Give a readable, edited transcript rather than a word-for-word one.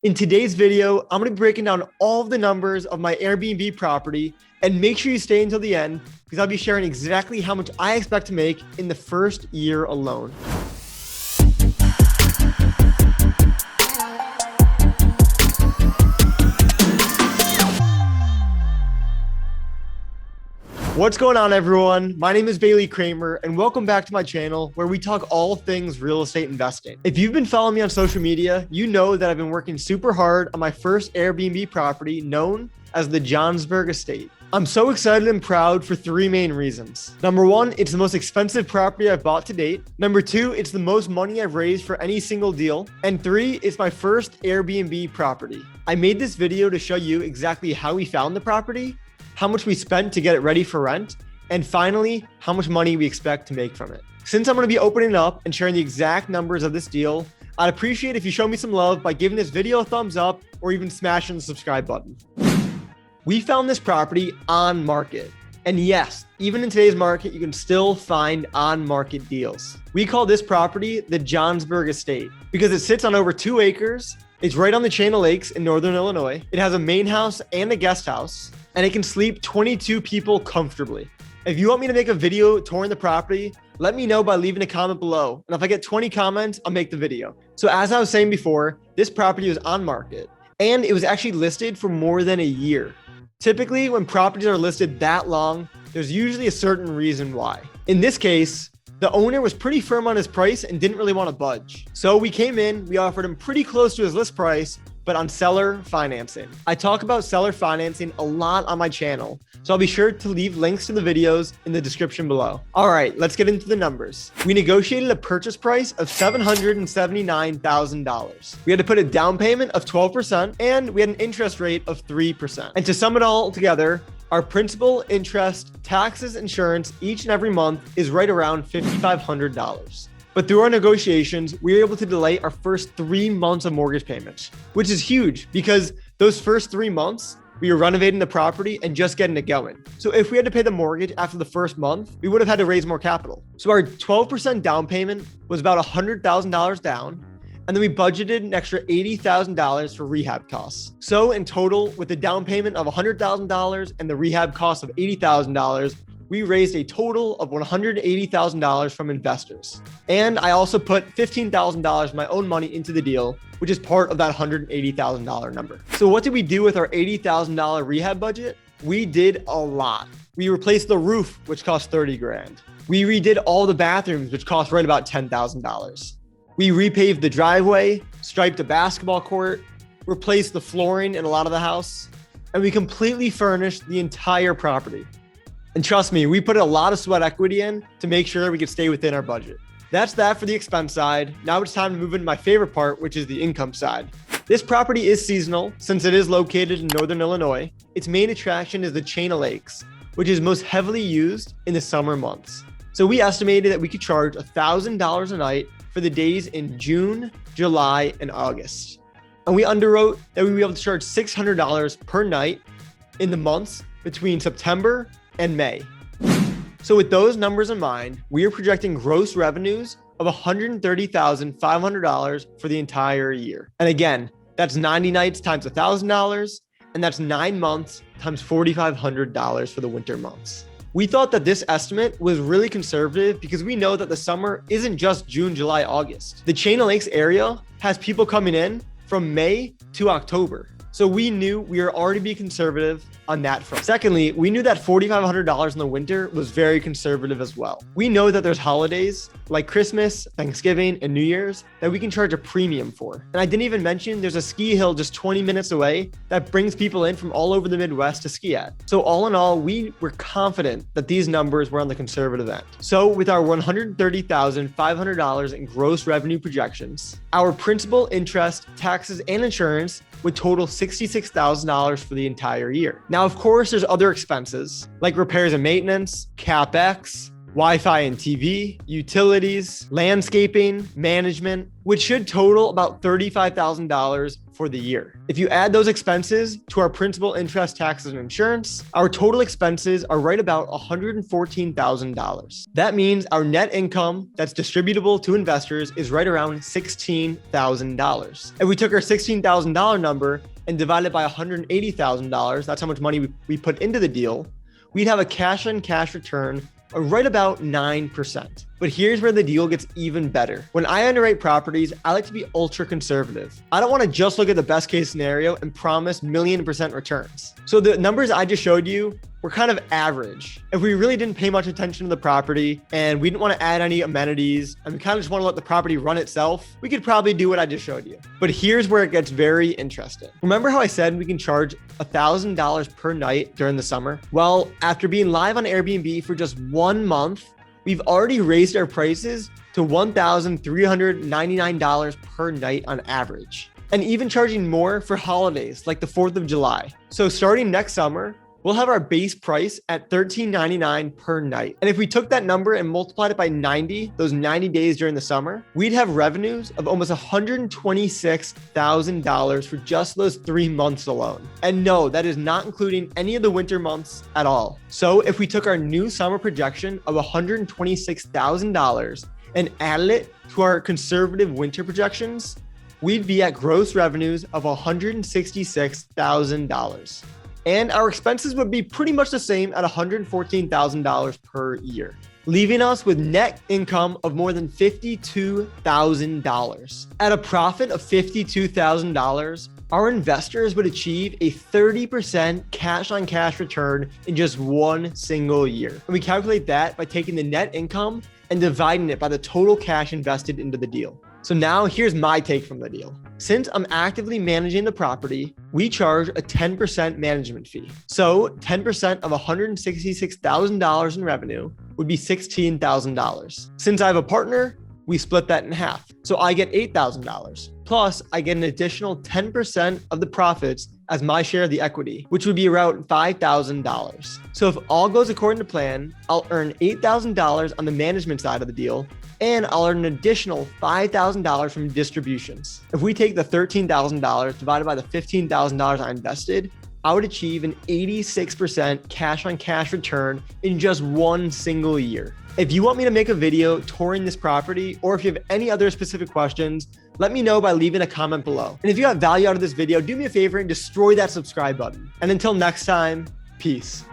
In today's video, I'm going to be breaking down all of the numbers of my Airbnb property, and make sure you stay until the end because I'll be sharing exactly how much I expect to make in the first year alone. What's going on, everyone? My name is Kramer, and welcome back to my channel where we talk all things real estate investing. If you've been following me on social media, you know that I've been working super hard on my first Airbnb property known as the Johnsburg Estate. I'm so excited and proud for three main reasons. Number one, it's the most expensive property I've bought to date. Number two, it's the most money I've raised for any single deal. And three, it's my first Airbnb property. I made this video to show you exactly how we found the property, how much we spent to get it ready for rent, and finally, how much money we expect to make from it. Since I'm going to be opening up and sharing the exact numbers of this deal, I'd appreciate if you show me some love by giving this video a thumbs up or even smashing the subscribe button. We found this property on market. And yes, even in today's market, you can still find on-market deals. We call this property the Johnsburg Estate because it sits on over 2 acres. It's right on the chain of lakes in Northern Illinois. It has a main house and a guest house, and it can sleep 22 people comfortably. If you want me to make a video touring the property, let me know by leaving a comment below. And if I get 20 comments, I'll make the video. So as I was saying before, this property was on market and it was actually listed for more than a year. Typically, when properties are listed that long, there's usually a certain reason why. In this case, the owner was pretty firm on his price and didn't really want to budge. So we came in, we offered him pretty close to his list price, but on seller financing. I talk about seller financing a lot on my channel, so I'll be sure to leave links to the videos in the description below. All right, let's get into the numbers. We negotiated a purchase price of $779,000. We had to put a down payment of 12%, and we had an interest rate of 3%. And to sum it all together, our principal, interest, taxes, insurance each and every month is right around $5,500. But through our negotiations, we were able to delay our first 3 months of mortgage payments, which is huge because those first 3 months, we were renovating the property and just getting it going. So if we had to pay the mortgage after the first month, we would have had to raise more capital. So our 12% down payment was about $100,000 down. And then we budgeted an extra $80,000 for rehab costs. So in total, with the down payment of $100,000 and the rehab cost of $80,000, we raised a total of $180,000 from investors. And I also put $15,000 of my own money into the deal, which is part of that $180,000 number. So what did we do with our $80,000 rehab budget? We did a lot. We replaced the roof, which cost $30,000. We redid all the bathrooms, which cost right about $10,000. We repaved the driveway, striped the basketball court, replaced the flooring in a lot of the house, and we completely furnished the entire property. And trust me, we put a lot of sweat equity in to make sure we could stay within our budget. That's that for the expense side. Now it's time to move into my favorite part, which is the income side. This property is seasonal since it is located in Northern Illinois. Its main attraction is the chain of lakes, which is most heavily used in the summer months. So we estimated that we could charge $1,000 a night for the days in June, July, and August. And we underwrote that we'd be able to charge $600 per night in the months between September and May. So with those numbers in mind, we are projecting gross revenues of $130,500 for the entire year. And again, that's 90 nights times $1,000, and that's 9 months times $4,500 for the winter months. We thought that this estimate was really conservative because we know that the summer isn't just June, July, August. The Chain of Lakes area has people coming in from May to October. So we knew we were already being conservative on that front. Secondly, we knew that $4,500 in the winter was very conservative as well. We know that there's holidays like Christmas, Thanksgiving, and New Year's that we can charge a premium for. And I didn't even mention there's a ski hill just 20 minutes away that brings people in from all over the Midwest to ski at. So all in all, we were confident that these numbers were on the conservative end. So with our $130,500 in gross revenue projections, our principal, interest, taxes, and insurance would total $66,000 for the entire year. Now, of course, there's other expenses like repairs and maintenance, CapEx, Wi-Fi and TV, utilities, landscaping, management, which should total about $35,000 for the year. If you add those expenses to our principal, interest, taxes, and insurance, our total expenses are right about $114,000. That means our net income that's distributable to investors is right around $16,000. If we took our $16,000 number and divided it by $180,000, that's how much money we put into the deal, we'd have a cash-on-cash return of right about 9%. But here's where the deal gets even better. When I underwrite properties, I like to be ultra conservative. I don't want to just look at the best case scenario and promise 1,000,000% returns. So the numbers I just showed you were kind of average. If we really didn't pay much attention to the property and we didn't want to add any amenities and we kind of just want to let the property run itself, we could probably do what I just showed you. But here's where it gets very interesting. Remember how I said we can charge $1,000 per night during the summer? Well, after being live on Airbnb for just 1 month, we've already raised our prices to $1,399 per night on average, and even charging more for holidays like the 4th of July. So starting next summer, we'll have our base price at $1,399 per night. And if we took that number and multiplied it by 90, those 90 days during the summer, we'd have revenues of almost $126,000 for just those 3 months alone. And no, that is not including any of the winter months at all. So if we took our new summer projection of $126,000 and added it to our conservative winter projections, we'd be at gross revenues of $166,000. And our expenses would be pretty much the same at $114,000 per year, leaving us with net income of more than $52,000. At a profit of $52,000, our investors would achieve a 30% cash-on-cash return in just 1 single year. And we calculate that by taking the net income and dividing it by the total cash invested into the deal. So now here's my take from the deal. Since I'm actively managing the property, we charge a 10% management fee. So 10% of $166,000 in revenue would be $16,000. Since I have a partner, we split that in half. So I get $8,000. Plus, I get an additional 10% of the profits as my share of the equity, which would be around $5,000. So if all goes according to plan, I'll earn $8,000 on the management side of the deal, and I'll earn an additional $5,000 from distributions. If we take the $13,000 divided by the $15,000 I invested, I would achieve an 86% cash-on-cash return in just 1 single year. If you want me to make a video touring this property, or if you have any other specific questions, let me know by leaving a comment below. And if you got value out of this video, do me a favor and destroy that subscribe button. And until next time, peace.